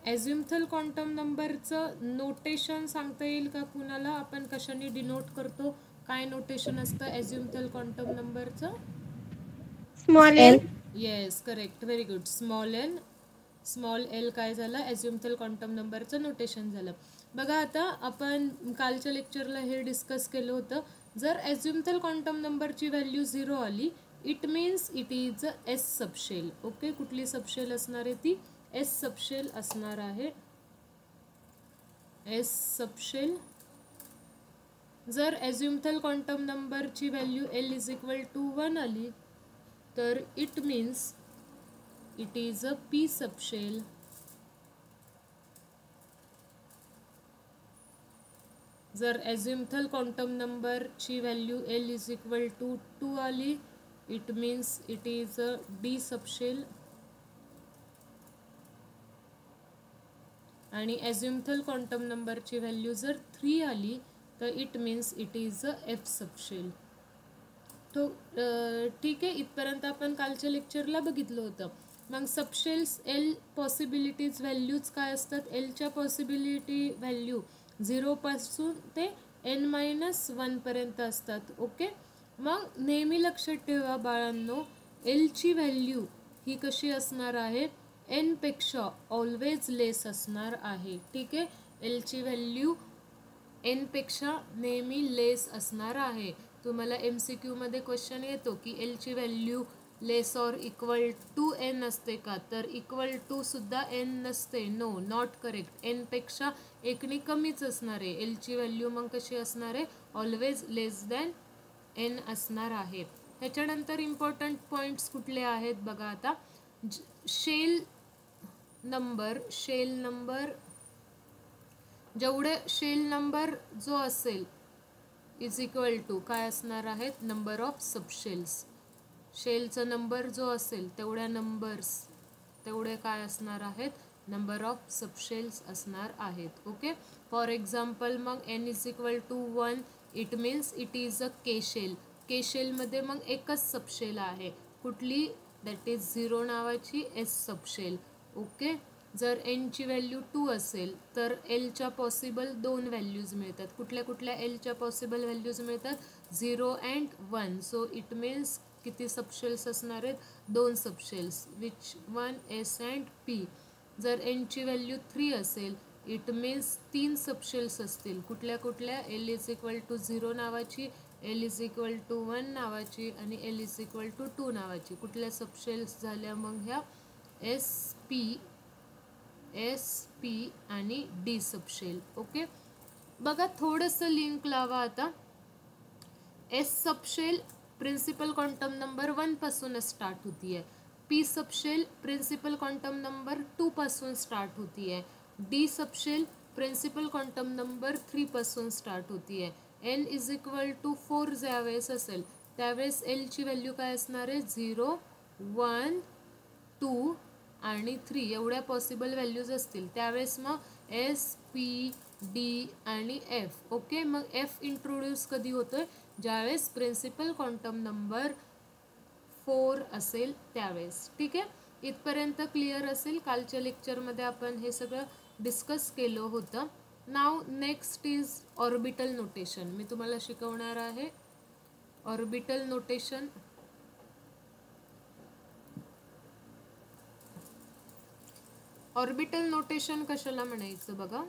ॲझ्युमथल quantum नंबरचं notation सांगता येईल का कुणाला? आपण कशाने डिनोट करतो? काय नोटेशन असतं ॲझ्युमथल क्वांटम नंबरचं? Small L. Yes, correct, very good. Small L काय झालं? ॲझ्युमथल क्वांटम नंबरचं नोटेशन झालं. बघा आता आपण कालच्या लेक्चरला हे डिस्कस केलं होतं. जर ॲझ्युमथल क्वांटम नंबरची व्हॅल्यू 0 आली, it means it is S subshell. Okay, कुठली सबशेल असणार आहे ती? एस सबशेल असणार आहे. S subshell. जर ॲझ्युमथल क्वांटम नंबरची value L is equal to 1 आली, तर it means it is a P subshell. जर ॲझ्युमथल क्वांटम नंबरची value L is equal to 2 आली, it means it is a D subshell. आणि ॲझ्युमथल क्वांटम नंबरची value जर 3 आली, तर it means it is a F subshell. तो ठीक आहे, इथपर्यंत आपण कालच्या लेक्चरला बघितलं होतं. मग सबशेल्स एल पॉसिबिलिटीज व्हॅल्यूज काय असतात? एलच्या पॉसिबिलिटी व्हॅल्यू 0 ते n-1 पर्यंत असतात. ओके, मग नेहमी लक्षात ठेवा बाळांनो, एलची व्हॅल्यू ही कशी असणार आहे? एन पेक्षा ऑलवेज लेस असणार आहे. ठीक आहे, एलची व्हॅल्यू एन पेक्षा नेहमी लेस असणार आहे. तुम्हाला MCQ मध्ये क्वेश्चन येतो की एलची value less or equal to n असते का? तर इक्वल टू सुद्धा एन नसते. No, not correct. एन पेक्षा एकने कमीच असणार आहे. एलची व्हॅल्यू मग कशी असणार आहे? ऑलवेज लेस दॅन एन असणार आहे. त्याच्यानंतर इम्पॉर्टंट पॉईंट्स कुठले आहेत बघा आता. शेल नंबर जेवढे शेल नंबर जो असेल इज इक्वल टू काय असणार आहेत? Number of subshells. शेलचा नंबर जो असेल तेवढे काय असणार आहेत? नंबर ऑफ सबशेल्स असणार आहेत. ओके, फॉर एक्झाम्पल मग n is equal to 1, it means it is a K shell. K शेलमध्ये मग एकच सबशेल आहे. कुठली? दॅट इज 0 नावाची एस सबशेल. ओके, जर एनची व्हॅल्यू 2 असेल तर एलच्या पॉसिबल 2 व्हॅल्यूज मिळतात. कुठल्या कुठल्या एलच्या पॉसिबल व्हॅल्यूज मिळतात? 0 अँड 1. सो इट मीन्स किती सबशेल्स असणार आहेत? 2 subshells. Which one? S and P. जर एनची व्हॅल्यू 3 असेल, इट मीन्स 3 सबशेल्स असतील. कुठल्या कुठल्या? एल इज इक्वल टू 0 नावाची, एल इज इक्वल टू 1 नावाची आणि एल इज इक्वल टू 2 नावाची. कुठल्या सबशेल्स झाल्या मग ह्या? एस पी आणि डी सबशेल. ओके, बघा थोडंसं लिंक लावा आता. S subshell principal quantum number 1 पासून स्टार्ट होती आहे. P subshell principal quantum number 2 पासून स्टार्ट होती आहे. D subshell principal quantum number 3 पासून स्टार्ट होती आहे. एन इज इक्वल टू 4 ज्यावेळेस असेल त्यावेळेस एलची व्हॅल्यू काय असणार आहे? 0, 1, 2 आणि 3 एवढ्या पॉसिबल व्हॅल्यूज असतील. त्यावेळेस मग एस, पी, डी आणि एफ. ओके, मग एफ इंट्रोड्यूस कधी होतोय? ज्यावेळेस प्रिन्सिपल क्वांटम नंबर 4 असेल त्यावेळेस. ठीक आहे, इथपर्यंत क्लिअर असेल. कालच्या लेक्चरमध्ये आपण हे सगळं डिस्कस केलं होतं. नाव नेक्स्ट इज ऑर्बिटल नोटेशन. मी तुम्हाला शिकवणार आहे ऑर्बिटल नोटेशन. ऑर्बिटल नोटेशन कशाला म्हणायचं बघा.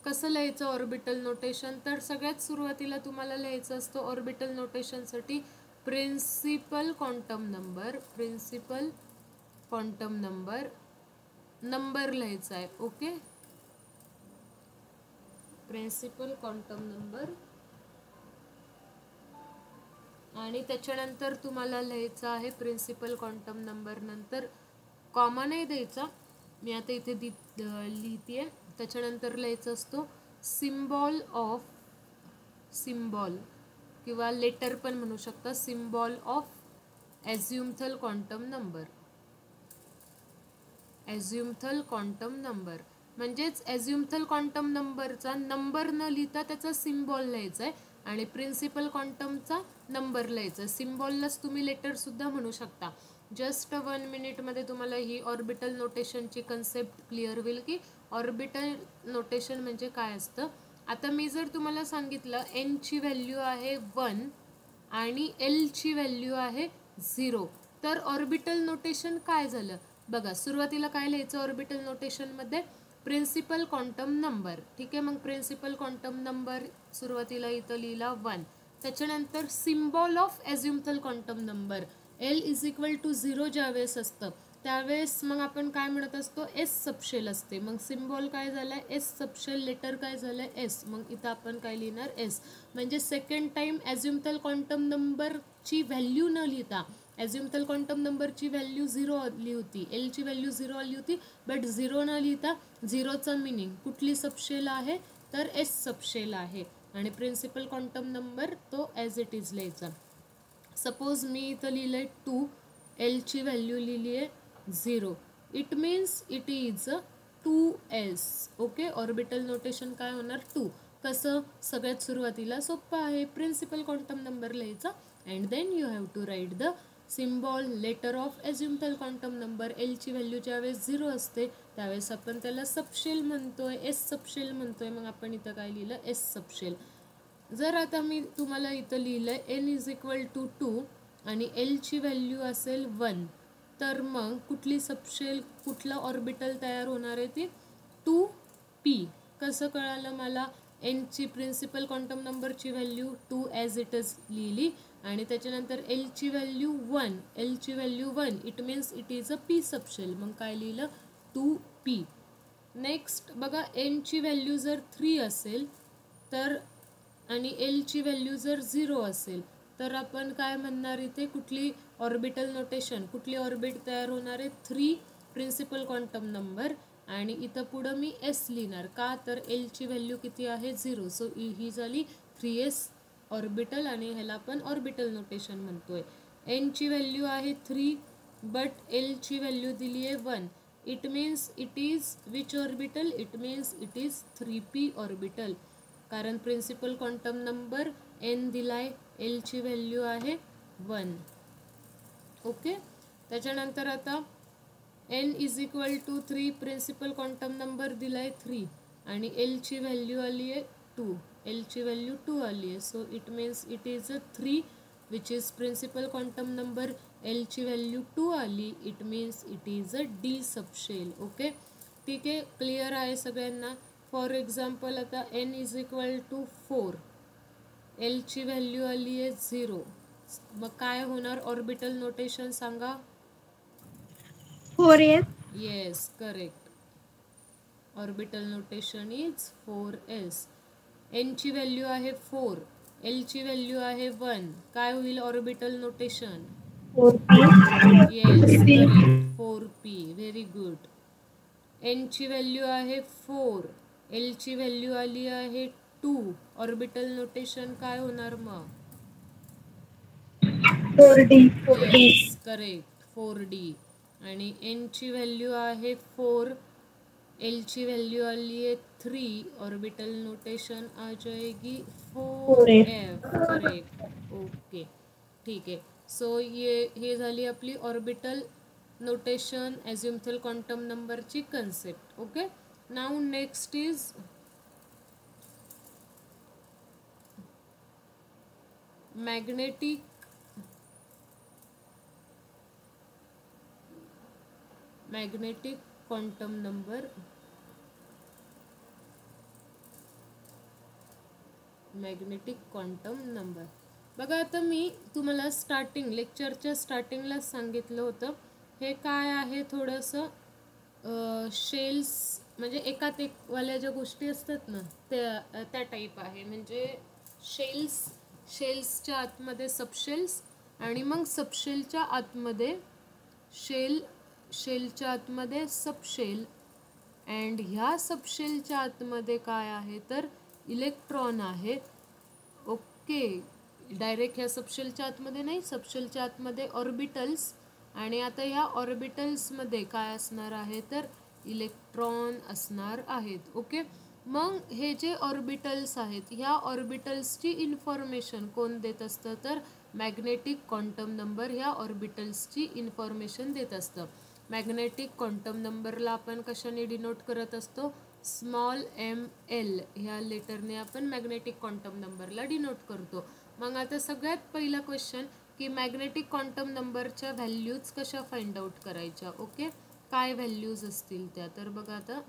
कसं लिहायचं ऑर्बिटल नोटेशन? तर सगळ्यात सुरुवातीला तुम्हाला लिहायचं असतं ऑर्बिटल नोटेशनसाठी प्रिन्सिपल क्वांटम नंबर लिहायचा आहे. ओके, प्रिन्सिपल क्वांटम नंबर आणि त्याच्यानंतर तुम्हाला लिहायचं आहे प्रिन्सिपल क्वांटम नंबर नंतर कॉमा नाही द्यायचा. मी आता इथे लिहिते. त्याच्यानंतर लिहायचं असतो सिम्बॉल किंवा लेटर पण म्हणू शकता. Symbol of azimuthal quantum number. म्हणजेच ॲझ्युमथल क्वांटम नंबरचा नंबर न लिहिता त्याचा सिम्बॉल लिहायचा आहे आणि प्रिन्सिपल क्वांटमचा नंबर लिहायचा. सिम्बॉललाच तुम्ही लेटर सुद्धा म्हणू शकता. जस्ट 1 मिनिटमध्ये तुम्हाला ही ऑर्बिटल नोटेशनची कन्सेप्ट क्लिअर होईल की ऑर्बिटल नोटेशन म्हणजे काय असतं. आता मी जर तुम्हाला सांगितलं एन ची व्हॅल्यू आहे 1 आणि एल ची व्हॅल्यू आहे 0, तर ऑर्बिटल नोटेशन काय झालं बघा. सुरुवातीला काय लिहायचं ऑर्बिटल नोटेशनमध्ये, प्रिन्सिपल क्वांटम नंबर. ठीक आहे, मग प्रिन्सिपल क्वांटम नंबर सुरुवातीला इथं लिहिला 1. त्याच्यानंतर symbol of azimuthal quantum number l is equal to 0 ज्यावेळेस असतं त्यावेळेस मग आपण काय म्हणत असतो, एस सबशेल असते. मग सिम्बॉल काय झालं आहे, एस सबशेल, लेटर काय झालं आहे, एस. मग इथं आपण काय लिहिणार, एस. म्हणजे सेकंड टाईम ॲझ्युमथल क्वांटम नंबरची व्हॅल्यू न लिहिता, ॲझ्युमथल क्वांटम नंबरची व्हॅल्यू 0 आली होती, एलची व्हॅल्यू 0 आली होती, बट 0 न लिहिता 0चं मिनिंग कुठली सबशेल आहे तर एस सबशेल आहे. आणि प्रिन्सिपल क्वांटम नंबर तो ॲज इट इज लिहायचा. सपोज मी इथं लिहिलं आहे 2, एलची व्हॅल्यू लिहिली आहे 0, it means it is 2s. Okay, orbital notation काय होणार 2. कसं, सगळ्यात सुरुवातीला सोपं आहे, प्रिन्सिपल क्वांटम नंबर लिहायचा and then you have to write the symbol letter of azimuthal quantum number. एलची व्हॅल्यू ज्यावेळेस 0 असते त्यावेळेस आपण त्याला सबशेल म्हणतोय, एस सबशेल म्हणतोय. मग आपण इथं काय लिहिलं, एस सबशेल. जर आता मी तुम्हाला इथं लिहिलं आहे एन इज इक्वल टू 2 आणि एलची व्हॅल्यू असेल 1, तर मग कुठली सबशेल, कुठलं ऑर्बिटल तयार होणार आहे ती 2p. कसं कळालं मला, एनची प्रिन्सिपल क्वांटम नंबरची व्हॅल्यू 2 ॲज इट इज लिहिली आणि त्याच्यानंतर एलची व्हॅल्यू 1, एलची value 1, it means it is a P subshell. मग काय लिहिलं 2p. नेक्स्ट बघा, एनची व्हॅल्यू जर 3 असेल तर आणि एलची व्हॅल्यू जर 0 असेल तर आपण काय म्हणणार, इथे कुठली ऑर्बिटल नोटेशन, कुठली ऑर्बिट तयार होणार आहे 3 प्रिन्सिपल क्वांटम नंबर आणि इथं पुढं मी एस लिहिणार. का तर एलची व्हॅल्यू किती आहे 0, सो ही झाली 3s ऑर्बिटल आणि ह्याला आपण ऑर्बिटल नोटेशन म्हणतोय. एनची व्हॅल्यू आहे 3 बट एलची व्हॅल्यू दिली आहे 1, it means it is which orbital, it means it is 3p orbital. कारण प्रिन्सिपल क्वांटम नंबर एन दिलाय, एलची व्हॅल्यू आहे 1. ओके, त्याच्यानंतर आता N is equal to 3, principal quantum number दिलाय 3 आणि एलची व्हॅल्यू आली आहे 2, एलची व्हॅल्यू 2 आली आहे. So it means it is a 3 which is principal quantum number, एलची व्हॅल्यू 2 आली, it means it is a D subshell. Okay, ठीक आहे, क्लिअर आहे सगळ्यांना. फॉर एक्झाम्पल आता एन इज इक्वल टू 4, एलची व्हॅल्यू आली आहे 0, मग काय होणार ऑर्बिटल नोटेशन सांगा. 4s. Yes, correct. Orbital notation is 4s. एनची व्हॅल्यू आहे 4, एलची व्हॅल्यू आहे 1, काय होईल orbital notation. 4p. Yes, correct, 4p. Very good. एनची व्हॅल्यू आहे 4, एलची व्हॅल्यू आली आहे 2, ऑर्बिटल नोटेशन काय होणार मग. 4d. Yes, correct, 4d. आणि एनची व्हॅल्यू आहे 4, एलची व्हॅल्यू आली आहे 3, ऑर्बिटल नोटेशन आ जाएगी 4f. करेक्ट. ओके, ठीक आहे. सो हे झाली आपली ऑर्बिटल नोटेशन ॲझ्युमथल क्वांटम नंबरची concept. Okay, now next is magnetic quantum number. Magnetic quantum number बघा, आता मी तुम्हाला लेक्चरच्या स्टार्टिंगला सांगितलं होतं हे काय आहे, थोडंसं शेल्स म्हणजे एकात एकवाल्या ज्या गोष्टी असतात ना त्या टाईप आहे. म्हणजे शेल्सच्या आतमध्ये सबशेल्स आणि मग सबशेलच्या आतमध्ये शेलच्या आतमध्ये सबशेल अँड ह्या सबशेलच्या आतमध्ये काय आहे तर इलेक्ट्रॉन आहे. ओके, डायरेक्ट ह्या सबशेलच्या आतमध्ये नाही, सबशेलच्या आतमध्ये ऑर्बिटल्स आणि आता ह्या ऑर्बिटल्समध्ये काय असणार आहे तर इलेक्ट्रॉन असणार आहेत. ओके, मग हे जे ऑर्बिटल्स आहेत ह्या ऑर्बिटल्सची इन्फॉर्मेशन कोण देत असतं तर मॅग्नेटिक क्वांटम नंबर ह्या ऑर्बिटल्सची इन्फॉर्मेशन देत असतं. मॅग्नेटिक क्वांटम नंबरला आपण कशाने डिनोट करत असतो स्मॉल एम एल ह्या लेटरने आपण मॅग्नेटिक क्वांटम नंबरला डिनोट करतो. मग आता सगळ्यात पहिला क्वेश्चन की मॅग्नेटिक क्वांटम नंबरच्या व्हॅल्यूज कशा फाइंड आउट करायच्या. ओके, काय व्हॅल्यूज असतील त्या तर बघा आता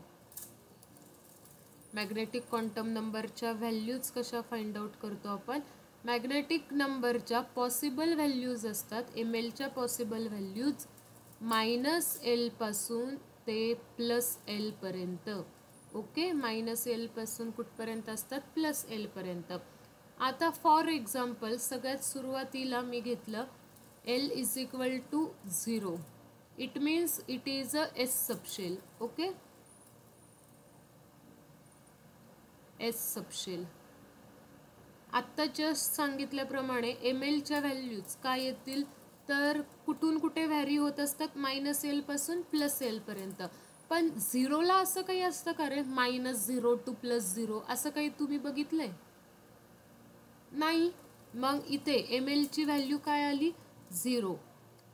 मॅग्नेटिक क्वांटम नंबरच्या व्हॅल्यूज कशा फाइंड आउट करतो आपण. मॅग्नेटिक नंबरच्या पॉसिबल व्हॅल्यूज असतात एम एलच्या पॉसिबल व्हॅल्यूज -L पासून ते +L पर्यंत. ओके, -L पासून कुठपर्यंत असतात +L पर्यंत. आता फॉर एक्झाम्पल सगळ्यात सुरुवातीला मी घेतलं L = 0. It means it is a S subshell. Okay, S subshell. आत्ता जस्ट सांगितल्याप्रमाणे एम एलच्या व्हॅल्यूज काय येतील तर कुठून कुठे व्हॅरी होत असतात -L पासून +L पर्यंत. पण 0ला असं काही असतं का रे -0 to +0 असं काही तुम्ही बघितलंय नाही. मग इथे एम एलची व्हॅल्यू काय आली 0.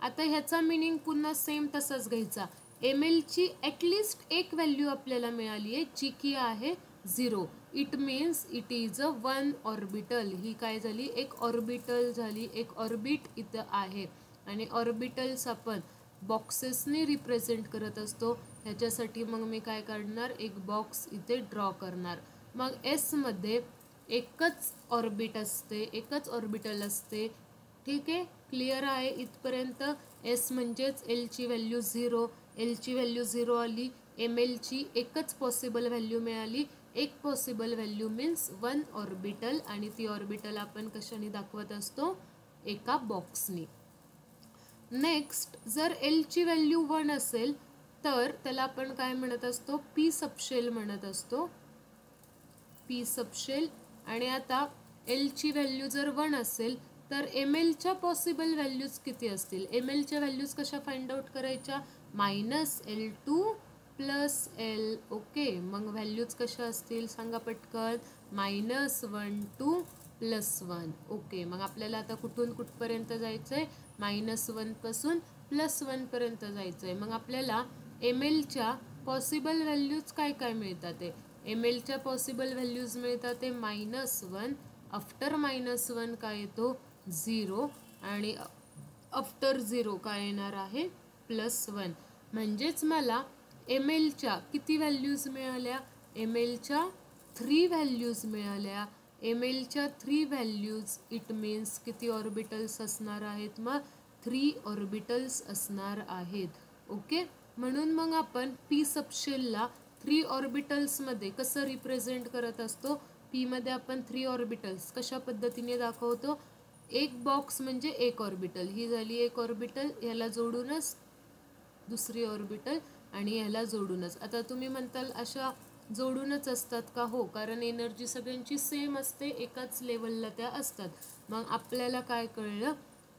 आता ह्याचा मिनिंग पुन्हा सेम तसाच घ्यायचा. एम एलची ॲटलिस्ट एक व्हॅल्यू आपल्याला मिळाली आहे जी की आहे 0. It means it is a 1 orbital. ही काय झाली एक ऑर्बिटल झाली, एक ऑर्बिट इथं आहे. आणि ऑर्बिटल्स आपण बॉक्सेसने रिप्रेझेंट करत असतो. ह्याच्यासाठी मग मी काय काढणार एक बॉक्स इथे ड्रॉ करणार. मग एसमध्ये एकच ऑर्बिट असते, एकच ऑर्बिटल असते. ठीक आहे, क्लिअर आहे इथपर्यंत. एस म्हणजेच एलची व्हॅल्यू 0. एलची व्हॅल्यू 0 आली. एम एलची एकच पॉसिबल व्हॅल्यू मिळाली. एक पॉसिबल व्हॅल्यू मीन्स 1 ऑर्बिटल आणि ती ऑर्बिटल आपण कशाने दाखवत असतो एका बॉक्सने. नेक्स्ट जर एलची व्हॅल्यू 1 असेल तर त्याला आपण काय म्हणत असतो पी सबशेल म्हणत असतो, पी सबशेल. आणि आता एलची व्हॅल्यू जर 1 असेल तर एम एलच्या पॉसिबल व्हॅल्यूज किती असतील. एम एलच्या व्हॅल्यूज कशा फाइंड आउट करायच्या -L to +L. ओके, मग व्हॅल्यूज कशा असतील सांगा पटकन -1 to +1. ओके, मग आपल्याला आता कुठून कुठपर्यंत जायचं आहे -1 पासून +1 पर्यंत जायचं आहे. मग आपल्याला एम एलच्या पॉसिबल व्हॅल्यूज काय काय मिळतात ते एम एलच्या पॉसिबल व्हॅल्यूज मिळतात ते -1. आफ्टर -1 काय येतो 0 आणि आफ्टर 0 काय येणार आहे +1. म्हणजेच मला एम एलच्या किती व्हॅल्यूज मिळाल्या एम एलच्या 3 व्हॅल्यूज मिळाल्या. एम एलच्या 3 व्हॅल्यूज इट मीन्स किती ऑर्बिटल्स असणार आहेत मग 3 ऑर्बिटल्स असणार आहेत. ओके, म्हणून मग आपण पी सबशेलला 3 ऑर्बिटल्समध्ये कसं रिप्रेझेंट करत असतो. पीमध्ये आपण 3 ऑर्बिटल्स कशा पद्धतीने दाखवतो एक बॉक्स म्हणजे एक ऑर्बिटल. ही झाली एक ऑर्बिटल, ह्याला जोडूनच दुसरी ऑर्बिटल आणि ह्याला जोडूनच. आता तुम्ही म्हणताल अशा जोडूनच असतात का हो, कारण एनर्जी सगळ्यांची सेम असते, एकाच लेवलला त्या असतात. मग आपल्याला काय कळलं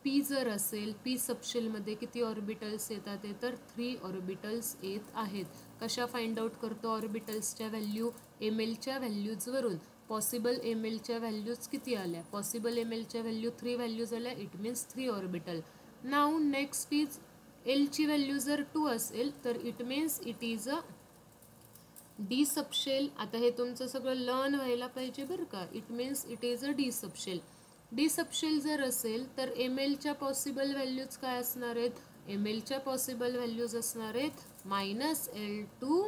पी जर असेल पी सबशेलमध्ये किती ऑर्बिटल्स येतात ते तर 3 ऑर्बिटल्स येत आहेत. कशा फाइंड आउट करतो ऑर्बिटल्सच्या व्हॅल्यू एम एलच्या व्हॅल्यूजवरून. पॉसिबल एम एलच्या व्हॅल्यूज किती आल्या पॉसिबल एम एलच्या व्हॅल्यू 3 व्हॅल्यूज आल्या. It means 3 orbital. Now next is एलची व्हॅल्यू जर 2 असेल तर it means it is a D subshell. आता हे तुमचं सगळं लर्न व्हायला पाहिजे बरं का. It means it is a D subshell. D subshell जर असेल तर एम एलच्या पॉसिबल व्हॅल्यूज काय असणार आहेत एम एलच्या पॉसिबल व्हॅल्यूज असणार आहेत -L to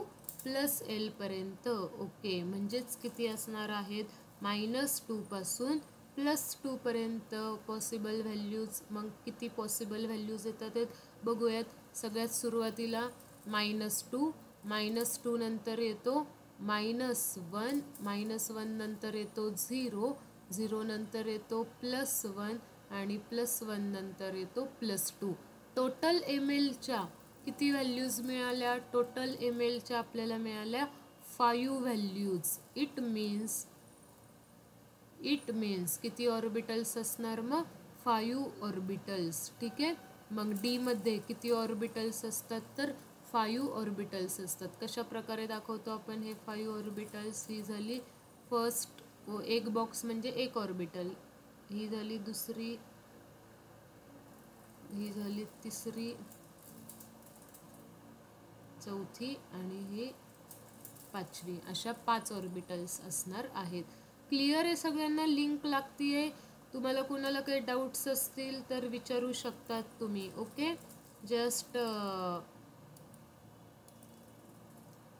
+L पर्यंत. ओके, म्हणजेच किती असणार आहेत -2 पासून +2 पर्यंत पॉसिबल व्हॅल्यूज. मग किती पॉसिबल व्हॅल्यूज येतात बघूयात. सगळ्यात सुरुवातीला -2, -2 नंतर येतो -1, -1 नंतर येतो 0, 0 नंतर येतो +1 आणि +1 नंतर येतो +2. टोटल एम एलच्या किती व्हॅल्यूज मिळाल्या टोटल एम एलच्या आपल्याला मिळाल्या 5 व्हॅल्यूज. इट मीन्स किती ऑर्बिटल्स असणार मग 5 ऑर्बिटल्स. ठीक आहे, मग डी मध्ये किती ऑर्बिटल्स असतात तर 5 ऑर्बिटल्स असतात. कशा प्रकारे दाखवतो आपण हे 5 ऑर्बिटल्स? ही झाली फर्स्ट, एक बॉक्स म्हणजे एक ऑर्बिटल, ही झाली दुसरी, ही झाली तिसरी, चौथी आणि ही पाचवी. अशा 5 ऑर्बिटल्स असणार आहेत. क्लिअर आहे सगळ्यांना? लिंक लागतीये? तुम्हाला कोणाला काही डाऊट्स असतील तर विचारू शकतात तुम्ही. Okay, just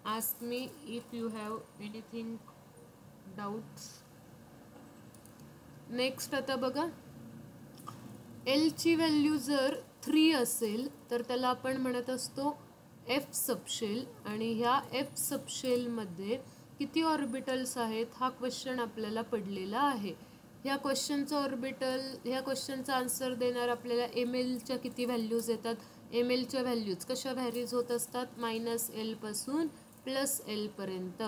ask me if you have anything doubts. Next आता बघा, एल ची व्हॅल्यू जर 3 असेल तर त्याला आपण म्हणत असतो एफ सबशेल. आणि ह्या एफ सबशेलमध्ये किती ऑर्बिटल्स आहेत हा क्वेश्चन आपल्याला पडलेला आहे. ह्या क्वेश्चनचा आन्सर देणार आपल्याला एम एलच्या किती व्हॅल्यूज येतात. एम एलच्या व्हॅल्यूज कशा व्हॅरीज होत असतात? -L पासून +L पर्यंत.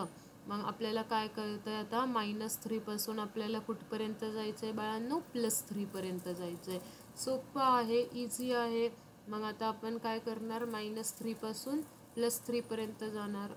मग आपल्याला काय कळतं आहे आता? -3 पासून आपल्याला कुठपर्यंत जायचं आहे बाळांनो? +3 पर्यंत जायचं आहे. सोपं आहे, इझी आहे. मग आता आपण काय करणार? -3 पासून +3 पर्यंत जाणार.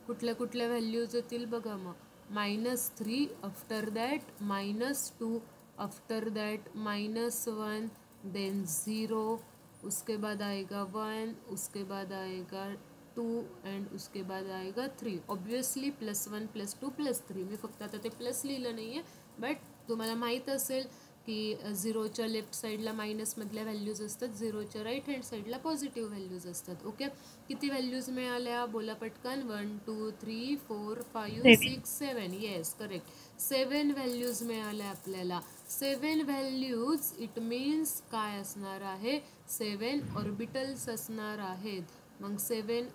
कुठल्या कुठल्या व्हॅल्यूज येतील बघा. मग -3, after that -2, after that -1, then 0, उसके बाद आएगा 1, उसके बाद आएगा 2 एंड उसके बाद आएगा 3. ऑब्वियसली +1 +2 +3. मी फक्त आता ते प्लस लिहिलं नाही आहे, बट तुम्हाला माहीत असेल की 0च्या लेफ्ट साईडला मायनसमधल्या व्हॅल्यूज असतात, 0च्या राईट हँड साईडला पॉझिटिव्ह व्हॅल्यूज असतात. ओके, किती व्हॅल्यूज मिळाल्या? बोला पटकन. 1 2 3 4 5 6 7. Yes, correct. 7 व्हॅल्यूज मिळाल्या आपल्याला. 7 व्हॅल्यूज इट मीन्स काय असणार आहे? 7 ऑर्बिटल्स असणार आहेत. मग 7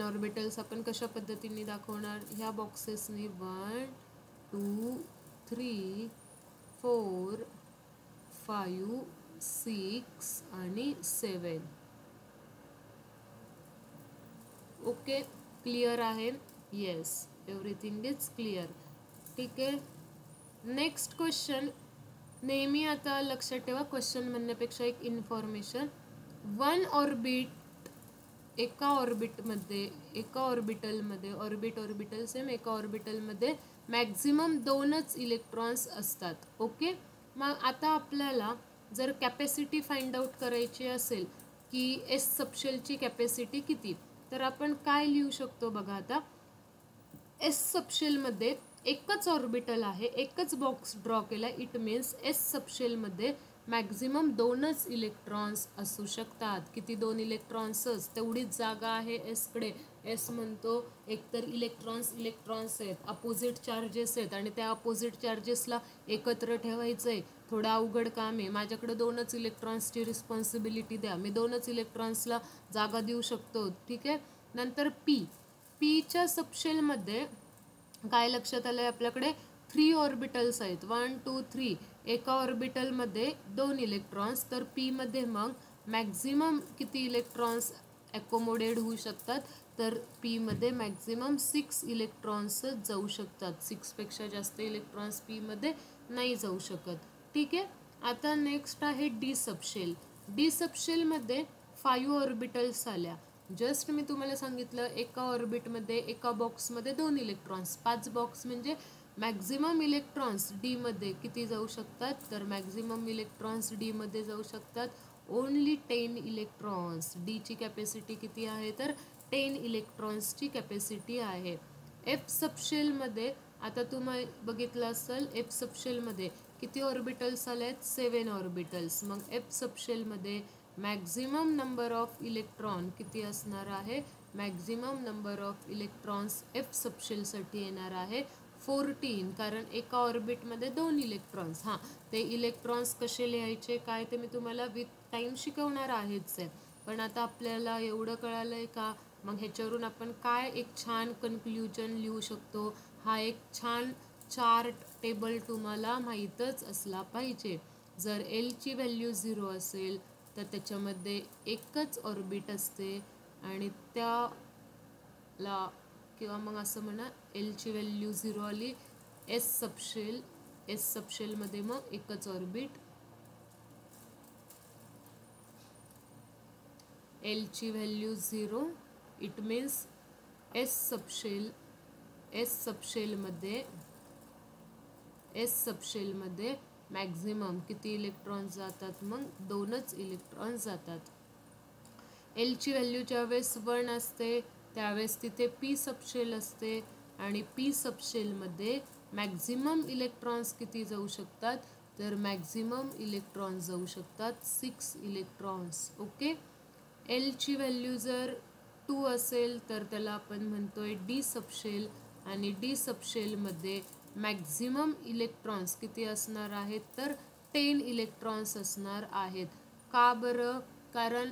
ऑर्बिटल्स आपण कशा पद्धतीने दाखवणार? ह्या बॉक्सेसनी 1 2 3 4 5 6 आणि 7. ओके, क्लिअर आहे? Yes, everything is clear. ठीक आहे. Next question. नेहमी आता लक्षात ठेवा, क्वेश्चन म्हणण्यापेक्षा एक इन्फॉर्मेशन. वन ऑर्बिट, एका ऑर्बिटलमध्ये ऑर्बिटल सेम, एका ऑर्बिटलमध्ये मॅक्झिमम 2च इलेक्ट्रॉन्स असतात. ओके, मग आता आपल्याला जर कॅपॅसिटी फाइंड आउट करायची असेल की एस सबशेलची कॅपॅसिटी किती, तर आपण काय लिहू शकतो बघा. आता एस सबशेलमध्ये एकच ऑर्बिटल आहे, एकच बॉक्स ड्रॉ केला. इट मीन्स एस सबशेलमध्ये मॅक्झिमम 2च इलेक्ट्रॉन्स असू शकतात. किती? 2 इलेक्ट्रॉन्सच. तेवढीच जागा आहे एसकडे. एस म्हणतो एकतर इलेक्ट्रॉन्स आहेत, अपोजिट चार्जेस आहेत, आणि त्या अपोजिट चार्जेसला एकत्र ठेवायचं आहे. थोडं अवघड काम आहे. माझ्याकडे 2च इलेक्ट्रॉन्सची रिस्पॉन्सिबिलिटी द्या, मी 2च इलेक्ट्रॉन्सला जागा देऊ शकतो. ठीक आहे. नंतर पीच्या सबशेलमध्ये काय लक्षात आलं आहे आपल्याकडे? 3 ऑर्बिटल्स आहेत. 1 2 3. एका ऑर्बिटलमध्ये 2 इलेक्ट्रॉन्स. तर पीमध्ये मग मॅक्झिमम किती इलेक्ट्रॉन्स ॲकोमोडेट होऊ शकतात? तर पीमध्ये मॅक्झिमम 6 इलेक्ट्रॉन्सच जाऊ शकतात. 6पेक्षा जास्त इलेक्ट्रॉन्स पीमध्ये नाही जाऊ शकत. ठीक आहे. आता नेक्स्ट आहे डी सबशेल. डी सबशेलमध्ये 5 ऑर्बिटल्स आल्या. जस्ट मी तुम्हाला सांगितलं एका ऑर्बिटमध्ये, एका बॉक्समध्ये 2 इलेक्ट्रॉन्स. 5 बॉक्स म्हणजे मॅक्झिमम इलेक्ट्रॉन्स डीमध्ये किती जाऊ शकतात? तर मॅक्झिमम इलेक्ट्रॉन्स डीमध्ये जाऊ शकतात ओनली 10 इलेक्ट्रॉन्स. डीची कॅपॅसिटी किती आहे? तर 10 इलेक्ट्रॉन्सची कॅपॅसिटी आहे. एफ सबशेलमध्ये आता तुम्ही बघितलं असेल, एफ सबशेलमध्ये किती ऑर्बिटल्स आले आहेत? 7 ऑर्बिटल्स. मग एफ सबशेलमध्ये मॅक्झिमम नंबर ऑफ इलेक्ट्रॉन किती असणार आहे? Maximum number of electrons f सबशेलसाठी येणार आहे 14. कारण एका ऑर्बिटमध्ये 2 इलेक्ट्रॉन्स. ते इलेक्ट्रॉन्स कसे लिहायचे काय ते मी तुम्हाला विथ टाईम शिकवणार आहेच आहे. पण आता आपल्याला एवढं कळालं आहे का? मग ह्याच्यावरून आपण काय एक छान कन्क्ल्युजन लिहू शकतो? हा एक छान चार्ट टेबल तुम्हाला माहीतच असला पाहिजे. जर एलची व्हॅल्यू 0 असेल तर त्याच्यामध्ये एकच ऑर्बिट असते, आणि त्याला किंवा मग असं म्हणा एलची व्हॅल्यू 0 आली, एस सबशेलमध्ये मग एकच ऑर्बिट एलची व्हॅल्यू 0, इट मीन्स एस सबशेलमध्ये मॅक्झिमम किती इलेक्ट्रॉन्स जातात? मग 2च इलेक्ट्रॉन्स जातात. एलची व्हॅल्यू ज्यावेळेस 1 असते त्यावेळेस तिथे पी सबशेल असते आणि पी सबशेलमध्ये मॅक्झिमम इलेक्ट्रॉन्स किती जाऊ शकतात? तर मॅक्झिमम इलेक्ट्रॉन्स जाऊ शकतात 6 इलेक्ट्रॉन्स. ओके. एलची व्हॅल्यू जर 2 असेल तर त्याला आपण म्हणतोय डी सबशेल आणि डी सबशेलमध्ये मॅक्झिमम इलेक्ट्रॉन्स किती असणार आहेत? तर 10 इलेक्ट्रॉन्स असणार आहेत. का बरं? कारण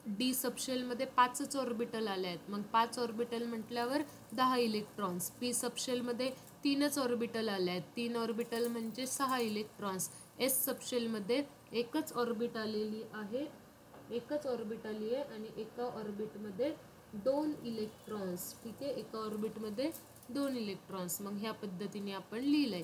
डी सबशेलमध्ये 5च ऑर्बिटल आले आहेत. मग 5 ऑर्बिटल म्हटल्यावर 10 इलेक्ट्रॉन्स. पी सबशेलमध्ये 3च ऑर्बिटल आले आहेत. 3 ऑर्बिटल म्हणजे 6 इलेक्ट्रॉन्स. एस सबशेलमध्ये एकच ऑर्बिट आलेली आहे आणि एका ऑर्बिटमध्ये 2 इलेक्ट्रॉन्स. ठीक आहे, एका ऑर्बिटमध्ये 2 इलेक्ट्रॉन्स. मग ह्या पद्धतीने आपण लिहिलंय.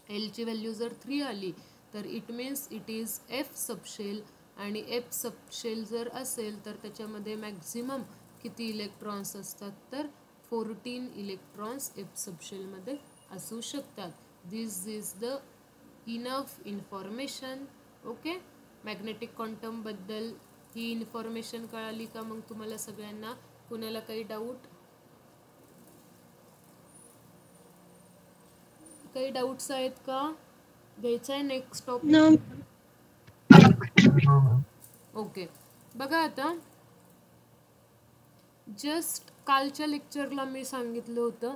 एलची व्हॅल्यू जर 3 आली तर it means it is F subshell आणि एफ सबशेल जर असेल तर त्याच्यामध्ये मॅक्झिमम किती इलेक्ट्रॉन्स असतात? तर 14 इलेक्ट्रॉन्स एफ सबशेलमध्ये असू शकतात. This is the enough information. Okay. Magnetic क्वांटमबद्दल ही इन्फॉर्मेशन कळाली का मग तुम्हाला सगळ्यांना? कुणाला काही डाऊट्स आहेत का? घ्यायचा आहे नेक्स्ट टॉपिक? ओके. बघा आता, जस्ट कालच्या लेक्चरला मी सांगितलं होतं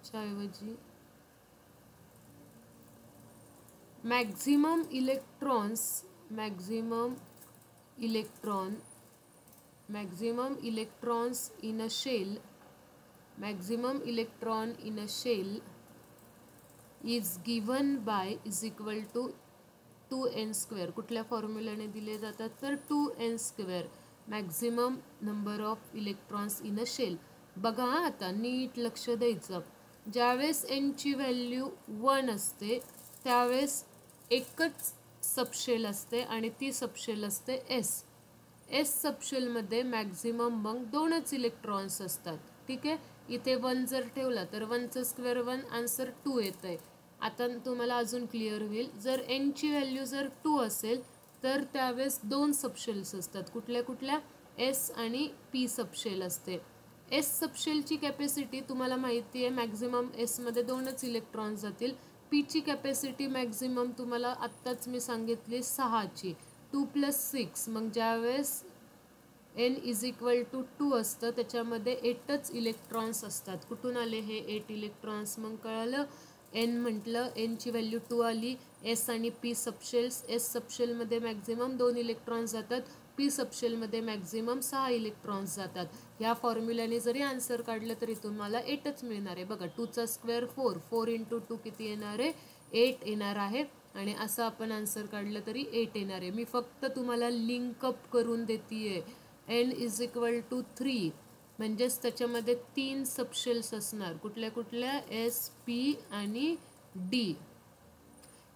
च्या ऐवजी maximum electrons in a shell is given by is equal to 2n². कुठल्या फॉर्म्युलाने दिले जातात? तर 2n², maximum number of electrons in a shell. बघा आता नीट लक्ष द्यायचं. ज्यावेळेस एनची व्हॅल्यू 1 असते त्यावेळेस एकच सबशेल असते आणि ती सबशेल असते एस सबशेलमध्ये मॅक्झिमम मग 2च इलेक्ट्रॉन्स असतात. ठीक आहे. इथे 1 जर ठेवला तर 1चं स्क्वेअर 1, आन्सर 2 येत आहे. आता तुम्हाला अजून क्लिअर होईल. जर एनची व्हॅल्यू जर 2 असेल तर त्यावेळेस 2 सबशेल्स असतात. कुठल्या? एस आणि पी सबशेल असते. एस सबशेलची कॅपॅसिटी तुम्हाला माहिती आहे, मॅक्झिमम एसमध्ये 2च इलेक्ट्रॉन्स जातील. पीची कॅपॅसिटी मॅक्झिमम तुम्हाला आत्ताच मी सांगितली 6ची, 2 + 6. मग ज्यावेळेस n इज इक्वल टू 2 असतं त्याच्यामध्ये 8च इलेक्ट्रॉन्स असतात. कुठून आले हे 8 इलेक्ट्रॉन्स? मग कळालं. एन म्हटलं, एनची व्हॅल्यू 2 आली. एस आणि पी सबशेल्स, एस सबशेलमध्ये मॅक्झिमम 2 इलेक्ट्रॉन्स जातात, पी सबशेलमध्ये मॅक्झिमम 6 इलेक्ट्रॉन्स जातात. ह्या फॉर्म्युल्याने जरी आन्सर काढलं तरी तुम्हाला 8च मिळणार आहे. बघा, 2चा स्क्वेअर 4, 4 × 2 किती येणार आहे? 8 येणार आहे. आणि असं आपण आन्सर काढलं तरी 8 येणार आहे. मी फक्त तुम्हाला लिंकअप करून देते. n इज इक्वल टू 3 म्हणजेच त्याच्यामध्ये 3 सबशेल्स असणार. कुठल्या? एस, पी आणि डी.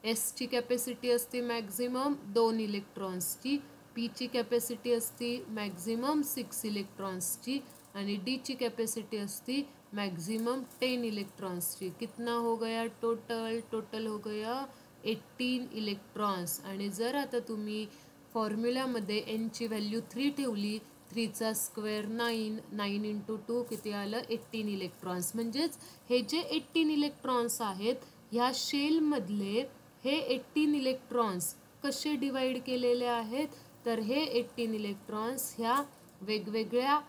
एसची कॅपॅसिटी असते मॅक्झिमम 2 इलेक्ट्रॉन्सची, पीची कॅपॅसिटी असती मॅक्झिमम 6 इलेक्ट्रॉन्सची आणि डीची कॅपॅसिटी असती मॅक्झिमम 10 इलेक्ट्रॉन्सची. कितना हो गया टोटल हो गया 18 इलेक्ट्रॉन्स. आणि जर आता तुम्ही फॉर्म्युल्यामध्ये एनची व्हॅल्यू 3 ठेवली, 3चा स्क्वेअर 9, 9 × 2 किती आलं? 18 इलेक्ट्रॉन्स. म्हणजेच हे जे 18 इलेक्ट्रॉन्स आहेत ह्या शेलमधले हे 18 इलेक्ट्रॉन्स कसे डिवाइड केलेले आहेत? तर हे 18 इलेक्ट्रॉन्स ह्या वेगवेगळ्या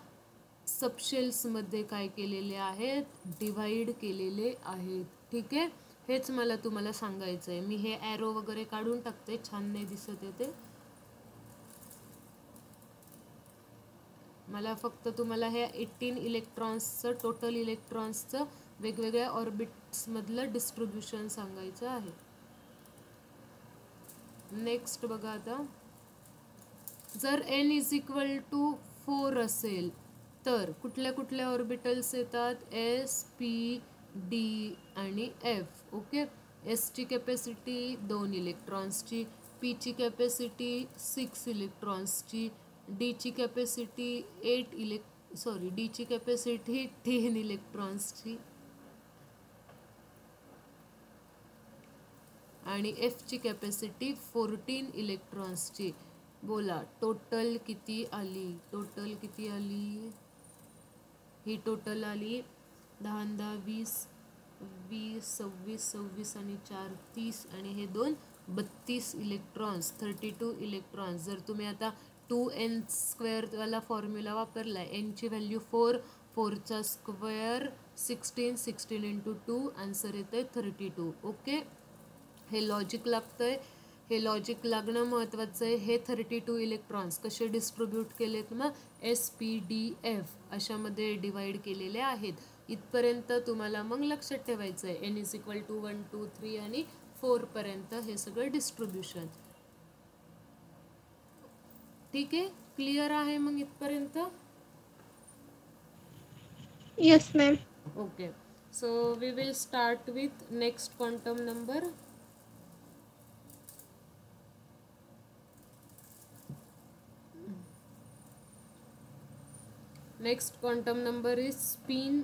सबशेल्समध्ये काय केलेले आहेत? डिवाइड केलेले आहेत. ठीक आहे. हेच मला तुम्हाला सांगायचं आहे. मी हे ॲरो वगैरे काढून टाकते, छान नाही दिसत येते. मला फक्त तुम्हाला हे 18 इलेक्ट्रॉन्सचं, टोटल इलेक्ट्रॉन्सचं वेगवेगळ्या ऑर्बिट्समधलं डिस्ट्रीब्युशन सांगायचं आहे. नेक्स्ट बघा आता, जर n इज इक्वल टू 4 असेल तर कुठल्या ऑर्बिटल्स येतात? एस, पी, डी आणि एफ. ओके. एसची कॅपॅसिटी 2 इलेक्ट्रॉन्सची, पीची कॅपॅसिटी 6 इलेक्ट्रॉन्सची, डीची कॅपॅसिटी डीची कॅपॅसिटी 10 इलेक्ट्रॉन्सची आणि एफची कॅपॅसिटी 14 इलेक्ट्रॉन्सची. बोला टोटल किती आली? ही टोटल आली 10 10 20 20 26 26 आणि 4 30 आणि हे 2 32 इलेक्ट्रॉन्स, 32 इलेक्ट्रॉन्स. जर तुम्ही आता 2n² वाला फॉर्म्युला वापरला, एनची व्हॅल्यू 4, 4चा स्क्वेअर 16, 16 इंटू 2 आन्सर येतं 32. ओके, हे लॉजिक लागतंय, हे लॉजिक लागणं महत्त्वाचं आहे. हे 32 इलेक्ट्रॉन्स कसे डिस्ट्रीब्यूट केलेत? मग SPDF अशामध्ये डिवाइड केलेले आहेत. इथपर्यंत तुम्हाला मग लक्षात ठेवायचं आहे n = 1 2 3 आणि 4 पर्यंत हे सगळं डिस्ट्रीब्युशन. ठीक आहे, क्लिअर आहे मग इथपर्यंत? Yes, ma'am. Okay, so we will start with next quantum number. Next quantum number is spin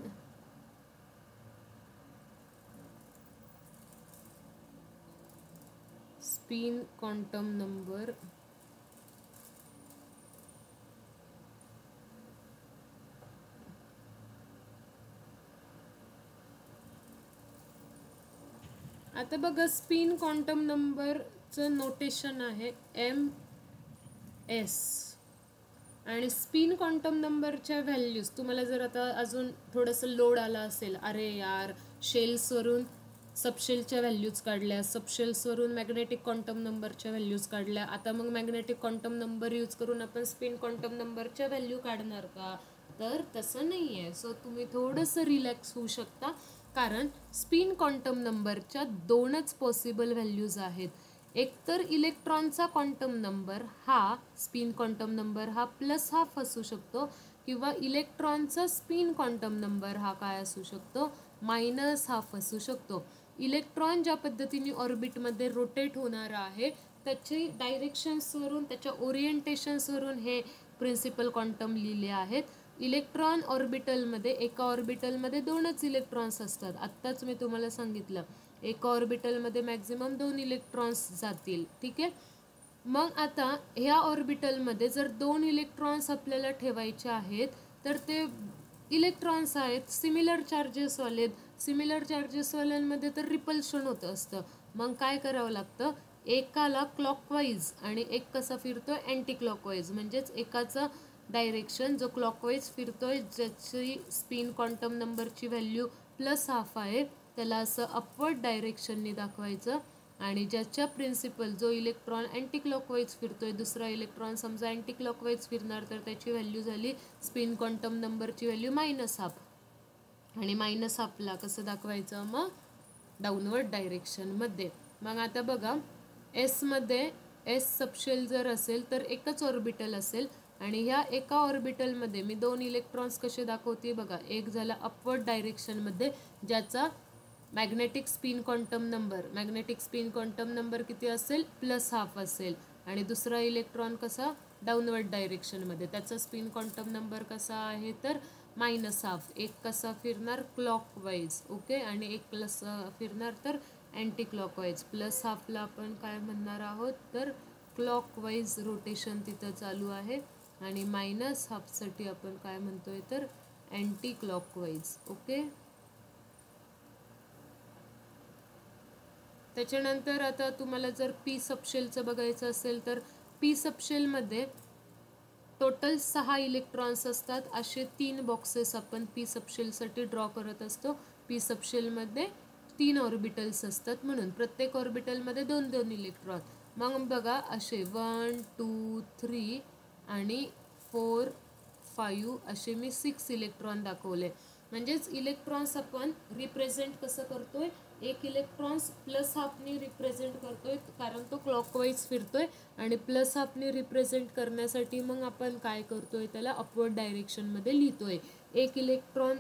quantum number. आता बघा, स्पिन क्वांटम नंबरचं नोटेशन आहे MS. आणि स्पिन क्वांटम नंबरच्या व्हॅल्यूज तुम्हाला जर आता अजून थोडंसं लोड आला असेल, अरे यार शेल्सवरून सबशेलच्या व्हॅल्यूज काढल्या, सबशेल्सवरून मॅग्नेटिक क्वांटम नंबरच्या व्हॅल्यूज काढल्या, आता मग मॅग्नेटिक क्वांटम नंबर यूज करून आपण स्पिन क्वांटम नंबरच्या व्हॅल्यू काढणार का? तर तसं नाही आहे. सो तुम्ही थोडंसं रिलॅक्स होऊ शकता, कारण स्पिन क्वांटम नंबरच्या 2च पॉसिबल व्हॅल्यूज आहेत. एक तर इलेक्ट्रॉनचा क्वांटम नंबर हा, स्पिन क्वांटम नंबर हा +½ असू शकतो, किंवा इलेक्ट्रॉनचा स्पिन क्वांटम नंबर हा काय असू शकतो? -½ असू शकतो. इलेक्ट्रॉन ज्या पद्धतीने ऑर्बिटमध्ये रोटेट होणार आहे त्याची डायरेक्शन्सवरून, त्याच्या ओरिएंटेशन्सवरून हे प्रिन्सिपल क्वांटम लिहिले आहेत. इलेक्ट्रॉन ऑर्बिटलमध्ये, एका ऑर्बिटलमध्ये 2च इलेक्ट्रॉन्स असतात. आत्ताच मी तुम्हाला सांगितलं, एका ऑर्बिटलमध्ये मॅक्झिमम 2 इलेक्ट्रॉन्स जातील. ठीक आहे, मग आता ह्या ऑर्बिटलमध्ये जर 2 इलेक्ट्रॉन्स आपल्याला ठेवायचे आहेत, तर ते इलेक्ट्रॉन्स आहेत सिमिलर चार्जेसवाले. सिमिलर चार्जेसवाल्यांमध्ये तर रिपल्शन होतं असतं. मग काय करावं लागतं? एकाला क्लॉकवाईज आणि एक कसा फिरतोय? Anti clockwise. म्हणजेच एकाचा डायरेक्शन जो क्लॉकवाईज फिरतोय, ज्याची स्पिन क्वांटम नंबरची व्हॅल्यू +½ आहे, त्याला असं अपवर्ड डायरेक्शनने दाखवायचं. आणि ज्याच्या प्रिन्सिपल, जो इलेक्ट्रॉन अँटी क्लॉकवाईज फिरतोय, दुसरा इलेक्ट्रॉन समजा अँटी क्लॉकवाईज फिरणार, तर त्याची व्हॅल्यू झाली, स्पिन क्वांटम नंबरची व्हॅल्यू -½ आणि -½ कसं दाखवायचं? मग डाऊनवर्ड डायरेक्शनमध्ये. मग आता बघा, एसमध्ये एस सबशेल जर असेल तर एकच ऑर्बिटल असेल, आणि ह्या एका ऑर्बिटलमध्ये मी 2 इलेक्ट्रॉन्स कसे दाखवते बघा. एक झाला अपवर्ड डायरेक्शनमध्ये, ज्याचा मॅग्नेटिक स्पिन क्वांटम नंबर किती असेल? +½ असेल. आणि दुसरा इलेक्ट्रॉन कसा? डाऊनवर्ड डायरेक्शनमध्ये, त्याचा स्पिन क्वांटम नंबर कसा आहे? तर -½ एक कसा फिरणार? क्लॉकवाईज. ओके, आणि एक फिरणार तर अँटी क्लॉकवाईज. +½ आपण काय म्हणणार आहोत? तर क्लॉकवाईज रोटेशन तिथं चालू आहे, आणि -½ आपण काय म्हणतोय? तर अँटी क्लॉकवाईज. ओके, त्याच्यानंतर आता तुम्हाला जर पी सबशेलचं बघायचं असेल, तर पी सबशेलमध्ये टोटल 6 इलेक्ट्रॉन्स असतात. असे 3 बॉक्सेस आपण पी सबशेलसाठी ड्रॉ करत असतो. पी सबशेलमध्ये 3 ऑर्बिटल्स असतात, म्हणून प्रत्येक ऑर्बिटलमध्ये 2-2 इलेक्ट्रॉन. मग बघा, असे 1 2 3 आणि 4 5 असे मी 6 इलेक्ट्रॉन दाखवले. म्हणजेच इलेक्ट्रॉन्स आपण रिप्रेझेंट कसं करतोय? एक इलेक्ट्रॉन्स +½ रिप्रेझेंट करतोय, कारण तो क्लॉकवाईज फिरतोय, आणि +½ रिप्रेझेंट करण्यासाठी मग आपण काय करतोय? त्याला अपवर्ड डायरेक्शनमध्ये लिहितोय. एक इलेक्ट्रॉन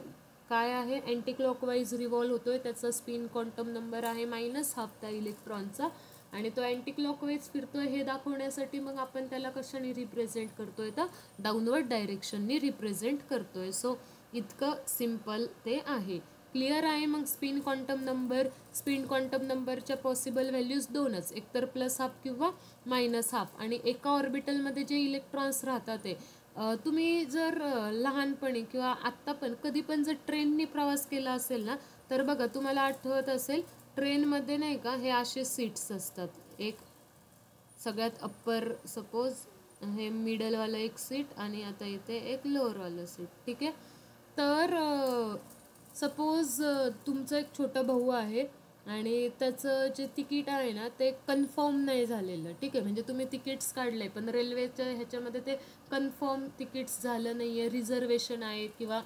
काय आहे, अँटी क्लॉकवाईज रिव्हॉल्व होतोय, त्याचा स्पिन क्वांटम नंबर आहे -12 त्या इलेक्ट्रॉनचा, आणि तो अँटी क्लॉकवाईज फिरतोय हे दाखवण्यासाठी मग आपण त्याला कशाने रिप्रेझेंट करतोय, तर डाऊनवर्ड डायरेक्शननी रिप्रेझेंट करतोय. सो इतकं सिम्पल ते आहे. क्लिअर आहे. मग स्पिन क्वांटम नंबरच्या पॉसिबल व्हॅल्यूज दोनच, एकतर +12 किंवा -12, आणि एका ऑर्बिटलमध्ये जे इलेक्ट्रॉन्स राहतात ते तुम्ही जर लहानपणी किंवा आत्ता पण कधी पण जर ट्रेननी प्रवास केला असेल ना, तर बघा तुम्हाला आठवत असेल ट्रेनमध्ये नाही का हे असे सीट्स असतात, एक सगळ्यात अप्पर सपोज हे मिडलवालं एक सीट आणि आता इथे एक लोअरवालं सीट, ठीक आहे. तर सपोज तुमचा एक छोटा भाऊ आहे आणि त्याचं जे तिकीट आहे ना ते कन्फर्म नाही झालेलं, ठीक आहे, म्हणजे तुम्ही तिकीट्स काढले पण रेल्वेच्या ह्याच्यामध्ये ते कन्फर्म तिकीट्स झालं नाही आहे, रिझर्वेशन आहे किंवा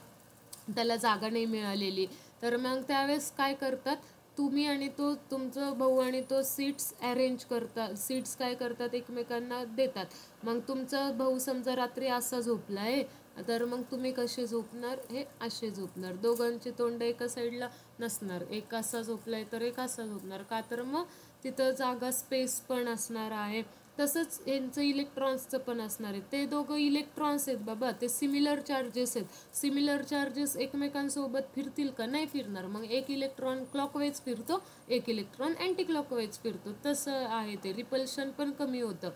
त्याला जागा नाही मिळालेली. तर मग त्यावेळेस काय करतात तुम्ही आणि तो तुमचा भाऊ आणि तो सीट्स अरेंज करतात, सीट्स काय करतात एकमेकांना देतात. मग तुमचा भाऊ समजा रात्री असा झोपला आहे, तर मग तुम्ही कसे झोपणार, हे असे झोपणार, दोघांची तोंड एका साईडला नसणार, एक असा झोपलाय तर एक असा झोपणार, का तर मग तिथं जागा स्पेस पण असणार आहे. तसंच यांचं इलेक्ट्रॉन्सचं पण असणार आहे, ते दोघं इलेक्ट्रॉन्स आहेत बाबा, ते सिमिलर चार्जेस आहेत. सिमिलर चार्जेस एकमेकांसोबत फिरतील का, नाही फिरणार. मग एक इलेक्ट्रॉन क्लॉकवाईज फिरतो, एक इलेक्ट्रॉन अँटी क्लॉकवाईज फिरतो, तसं आहे ते, रिपल्शन पण कमी होतं,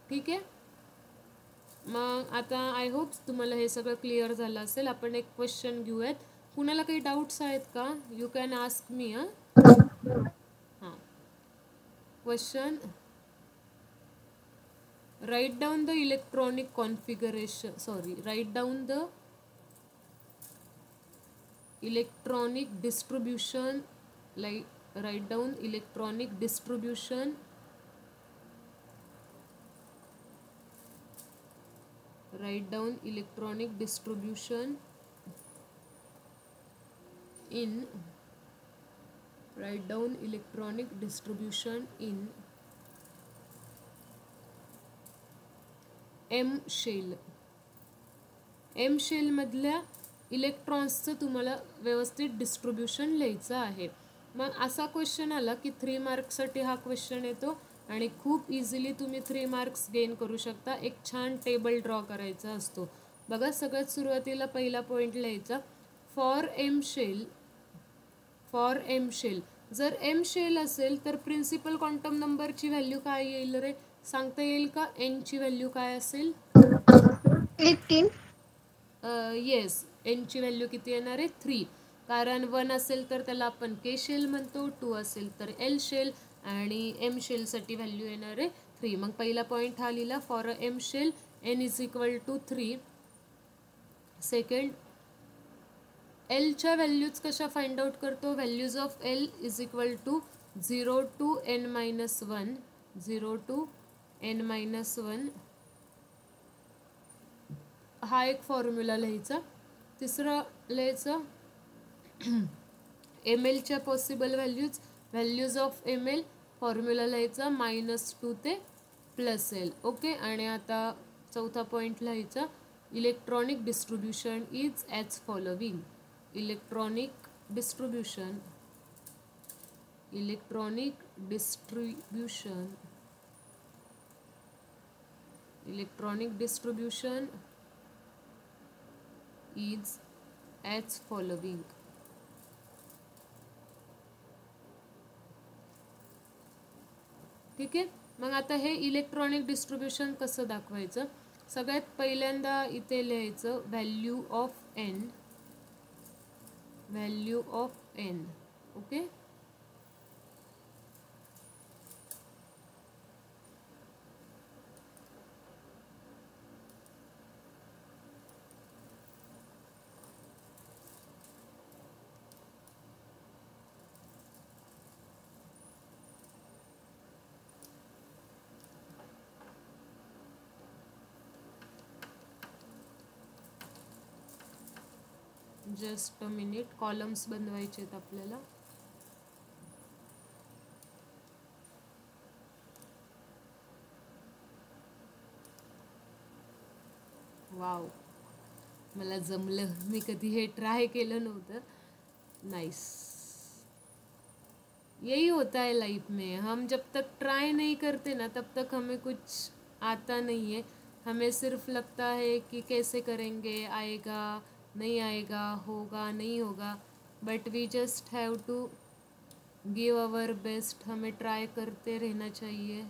ठीक आहे. मग आता आय होप तुम्हाला हे सगळं क्लिअर झालं असेल. आपण एक क्वेश्चन घेऊयात. कुणाला काही डाऊट्स आहेत का, यू कॅन आस्क मी. हां, question, write down the electronic configuration, write down the electronic distribution, write down electronic distribution in m शेलमधल्या इलेक्ट्रॉन्सचं तुम्हाला व्यवस्थित डिस्ट्रीब्युशन लिहायचं आहे. मग असा क्वेश्चन आला की 3 मार्क्ससाठी हा क्वेश्चन येतो आणि खूप इझिली तुम्ही 3 मार्क्स गेन करू शकता. एक छान टेबल ड्रॉ करायचा असतो बघा. सगळ्यात सुरुवातीला पहिला पॉईंट लिहायचा, फॉर एम शेल. जर एम शेल असेल तर प्रिन्सिपल क्वांटम नंबरची व्हॅल्यू काय येईल रे, सांगता येईल का? एन ची व्हॅल्यू काय असेल? 18. येस, एन ची व्हॅल्यू किती येणार आहे? 3. कारण 1 असेल तर त्याला आपण के शेल म्हणतो, 2 असेल तर एल शेल, आणि एम शेलसाठी व्हॅल्यू येणार आहे 3. मग पहिला पॉईंट हा लिहिला, for a M shell N is equal to 3. Second, एलच्या व्हॅल्यूज कशा फाइंड आउट करतो? Values of L is equal to 0 to n-1, 0 to n-1, हा एक फॉर्म्युला लिहायचा. तिसरं लिहायचं एम एलच्या possible values of M L, formula लिहायचा -2 ते +L. ओके. आणि आता चौथा पॉईंट लिहायचा, electronic distribution is as following. Electronic distribution is as following. ठीक आहे. मग आता हे इलेक्ट्रॉनिक डिस्ट्रीब्युशन कसं दाखवायचं? सगळ्यात पहिल्यांदा इथे लिहायचं value of N. Okay. Just a minute, columns बनवायचे आहेत आपल्याला. वाव, मला जमलं, मी कधी हे ट्राय केलं नव्हतं. नाइस. यही होता है लाइफ में, हम जब तक ट्राई नहीं करते ना तब तक हमें कुछ आता नहीं है. हमें सिर्फ लगता है कि कैसे करेंगे, आएगा नहीं आएगा, होगा नहीं होगा, but we just have to give our best. हमें ट्राई करते रहना चाहिए.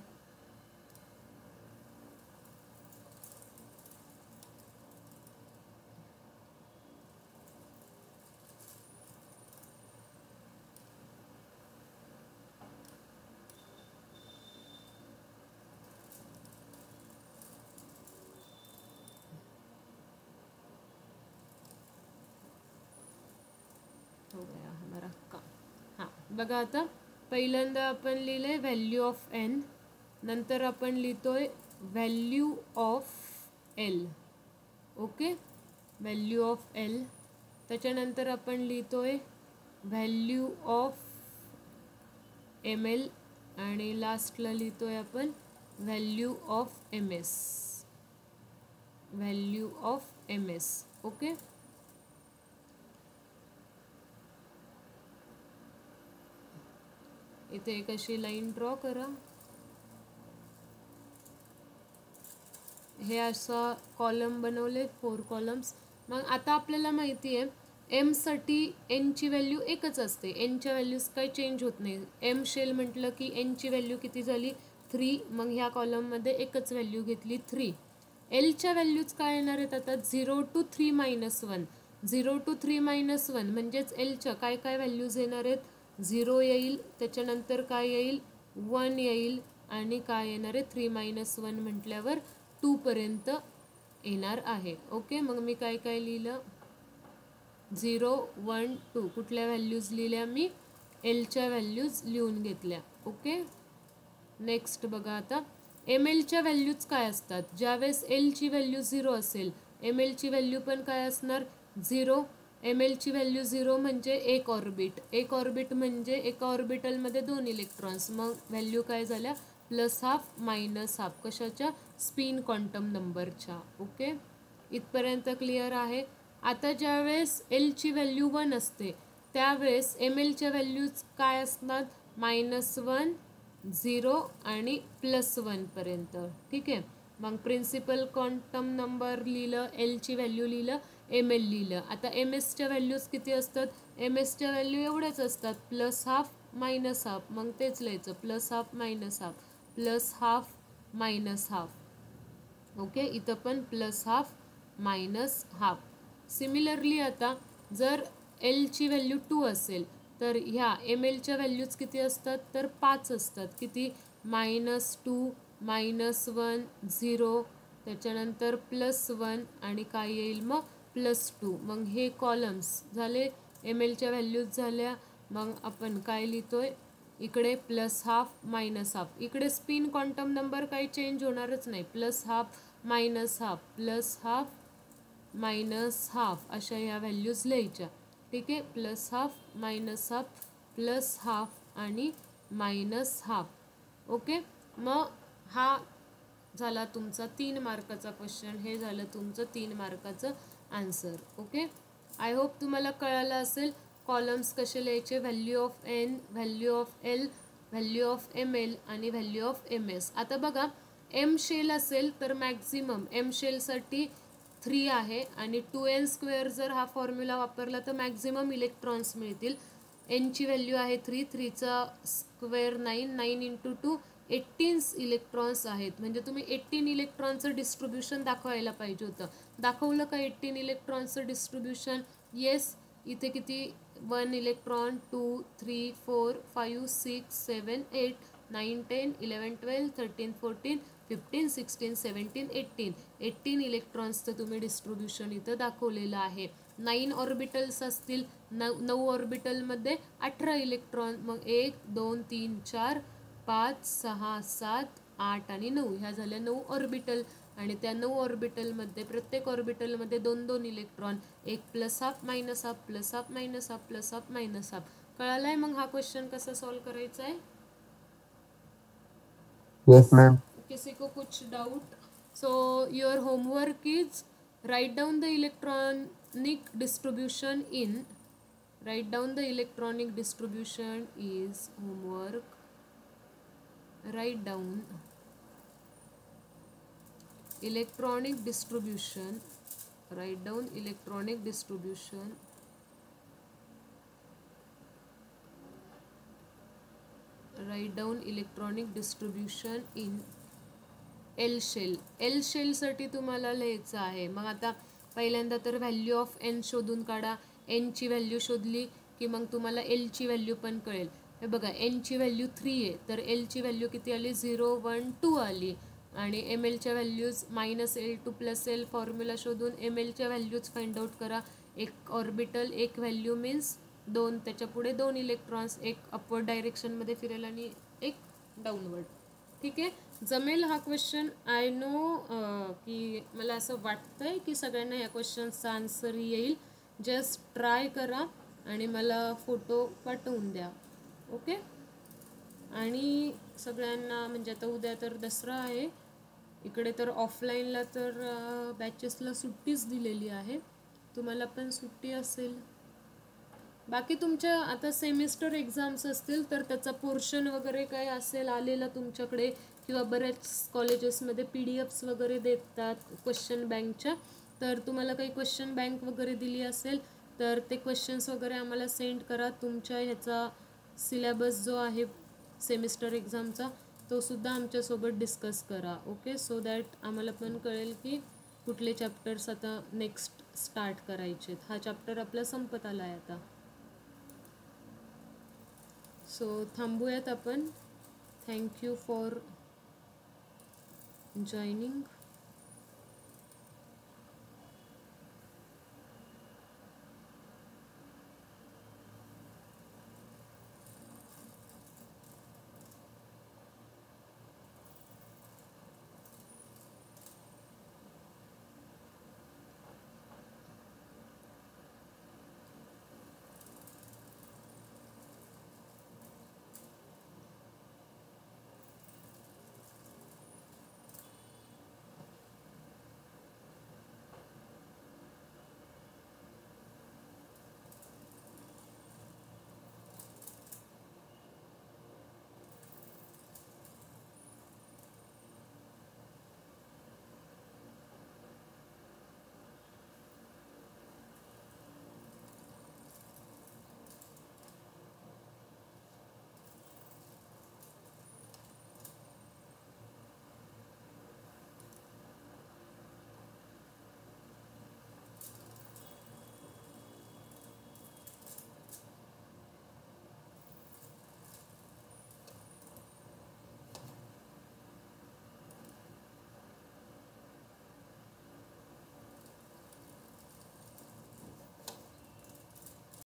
हो गया हमारा काम. हां, बघा आता पहिल्यांदा आपण लिहिलंय व्हॅल्यू ऑफ एन, नंतर आपण लिहितोय value of L. Okay, value of L. त्याच्यानंतर आपण लिहितोय व्हॅल्यू ऑफ एम एल आणि लास्टला लिहितोय आपण value of M S. Value of M S. Okay, इथे एक अशी लाईन ड्रॉ करा. हे असा कॉलम बनवले, 4 कॉलम्स. मग आता आपल्याला माहिती आहे एमसाठी एनची व्हॅल्यू एकच असते, एनच्या व्हॅल्यूज काही चेंज होत नाही. एम शेल म्हटलं की एनची व्हॅल्यू किती झाली 3, मग ह्या कॉलममध्ये एकच व्हॅल्यू घेतली 3. एलच्या व्हॅल्यूज काय येणार आहेत आता 0 to 3 - 1. 0 to 3 - 1 म्हणजेच एलच्या काय काय व्हॅल्यूज येणार आहेत, 0 येईल, त्याच्यानंतर काय येईल 1 येईल, आणि काय येणार आहे 3 - 1 म्हटल्यावर 2 पर्यंत येणार आहे. ओके, मग मी काय काय लिहिलं 0 1 2 कुठल्या व्हॅल्यूज लिहिल्या मी, एलच्या व्हॅल्यूज लिहून घेतल्या. ओके, नेक्स्ट बघा आता एम एलच्या व्हॅल्यूज काय असतात. ज्यावेळेस एलची व्हॅल्यू 0 असेल एम एलची व्हॅल्यू पण काय असणार 0. एम एलची व्हॅल्यू 0 म्हणजे एक ऑर्बिट. एक ऑर्बिट म्हणजे एका ऑर्बिटलमध्ये 2 इलेक्ट्रॉन्स, मग व्हॅल्यू काय झाल्या +½ -½ कशाच्या, स्पिन क्वांटम नंबरच्या. ओके, इथपर्यंत क्लिअर आहे. आता ज्यावेळेस एलची व्हॅल्यू 1 असते त्यावेळेस एम एलच्या व्हॅल्यूज काय असतात -1 0 आणि +1 पर्यंत. ठीक आहे, मग प्रिन्सिपल क्वांटम नंबर लिहिलं, एलची व्हॅल्यू लिहिलं, एम एल लिहिलं. आता एम एसच्या व्हॅल्यूज किती असतात, एम एसच्या व्हॅल्यू एवढ्याच असतात +½ -½ मग तेच लिहायचं +½ -½ +½ ओके, इथं पण +½ -½ सिमिलरली आता जर एलची व्हॅल्यू 2 असेल तर ह्या एम एलच्या व्हॅल्यूज किती असतात तर 5 असतात. किती -2 -1 0 त्याच्यानंतर +1 आणि काय येईल मग +2. मग हे कॉलम्स झाले, एम एलच्या व्हॅल्यूज झाल्या. मग आपण काय लिहितोय इकडे +½ -½ इकडे स्पिन क्वांटम नंबर काही चेंज होणारच नाही, +½ -½ +½ -½ अशा ह्या व्हॅल्यूज लिहायच्या. ठीक आहे, +½ -½ +½ आणि -½ ओके, मग हा झाला तुमचा 3 मार्काचा क्वेश्चन. हे झालं तुमचं 3 मार्काचं आन्सर. ओके, आय होप तुम्हाला कळालं असेल कॉलम्स कसे लिहायचे, value of N, value of L, value of M L आणि व्हॅल्यू ऑफ एम एस. आता बघा एम शेल असेल तर मॅक्झिमम एम शेलसाठी 3 आहे आणि 2n² जर हा फॉर्म्युला वापरला तर मॅक्झिमम इलेक्ट्रॉन्स मिळतील. एनची व्हॅल्यू आहे 3, 3चा स्क्वेअर 9, 9 × 2 18 इलेक्ट्रॉन्स आहेत. म्हणजे तुम्ही 18 इलेक्ट्रॉनचं डिस्ट्रीब्युशन दाखवायला पाहिजे होतं. दाखवलं का 18 इलेक्ट्रॉनचं डिस्ट्रीब्युशन? येस, इथे किती 1 इलेक्ट्रॉन 2 3 4 5 6 7 8 9 10 11 12 13 14 15 16 17 18 इलेक्ट्रॉन्सचं तुम्ही डिस्ट्रीब्युशन इथं दाखवलेलं आहे. 9 ऑर्बिटल्स असतील, 9 ऑर्बिटलमध्ये 18 इलेक्ट्रॉन, मग 1 2 3 4 5 6 7 8 आणि 9 ह्या झाल्या 9 ऑर्बिटल. आणि त्या 9 ऑर्बिटलमध्ये प्रत्येक ऑर्बिटलमध्ये 2-2 इलेक्ट्रॉन, एक +½ -½ +½ -½ +½ -½ कळालाय. मग हा क्वेश्चन कसा सॉल्व करायचा आहे? Yes ma'am. किसी को कुछ doubt? So your homework is Write down the electronic distribution in. Write down the electronic distribution is homework. Write down electronic distribution. Write down electronic distribution. Write down electronic distribution in L shell. L shell साठी तुम्हाला लिहायचं आहे. मग आता पहिल्यांदा तर value of N शोधून काढा. एन ची व्हॅल्यू शोधली की मग तुम्हाला एल ची व्हॅल्यू पण कळेल. हे बघा, एन ची व्हॅल्यू 3 आहे, तर एल ची व्हॅल्यू किती आली? 0 1 2 आली. आणि एम एलच्या व्हॅल्यूज -L2 + L फॉर्म्युला शोधून एम एलच्या व्हॅल्यूज फाइंड आउट करा. एक ऑर्बिटल, एक व्हॅल्यू मीन्स 2, त्याच्या पुढे 2 इलेक्ट्रॉन्स, एक अपवर्ड डायरेक्शनमध्ये फिरेल आणि एक डाऊनवर्ड. ठीक आहे, जमेल हा क्वेश्चन. आय नो की मला असं वाटतंय की सगळ्यांना या क्वेश्चन्सचा आन्सर येईल. जस्ट ट्राय करा आणि मला फोटो पाठवून द्या. ओके, आणि सगळ्यांना म्हणजे आता उद्या तर दसरा आहे, इकडे तर ऑफलाईनला तर बॅचेसला सुट्टीच दिलेली आहे. तुम्हाला पण सुट्टी असेल. बाकी तुमच्या आता सेमिस्टर एक्झाम्स असतील तर त्याचा पोर्शन वगैरे काय असेल आलेला तुमच्याकडे, किंवा बऱ्याच कॉलेजेसमध्ये PDF वगैरे देतात क्वेश्चन बँकच्या. तर तुम्हाला काही क्वेश्चन बँक वगैरे दिली असेल तर ते क्वेश्चन्स वगैरे आम्हाला सेंड करा. तुमच्या ह्याचा सिलेबस जो आहे सेमिस्टर एक्झामचा तो सुद्धा आमच्यासोबत डिस्कस करा. ओके, सो दॅट आम्हाला पण कळेल की कुठले चॅप्टर्स आता नेक्स्ट स्टार्ट करायचे. हा चॅप्टर आपला संपत आला आहे आता. सो थांबूयात आपण. Thank you for joining.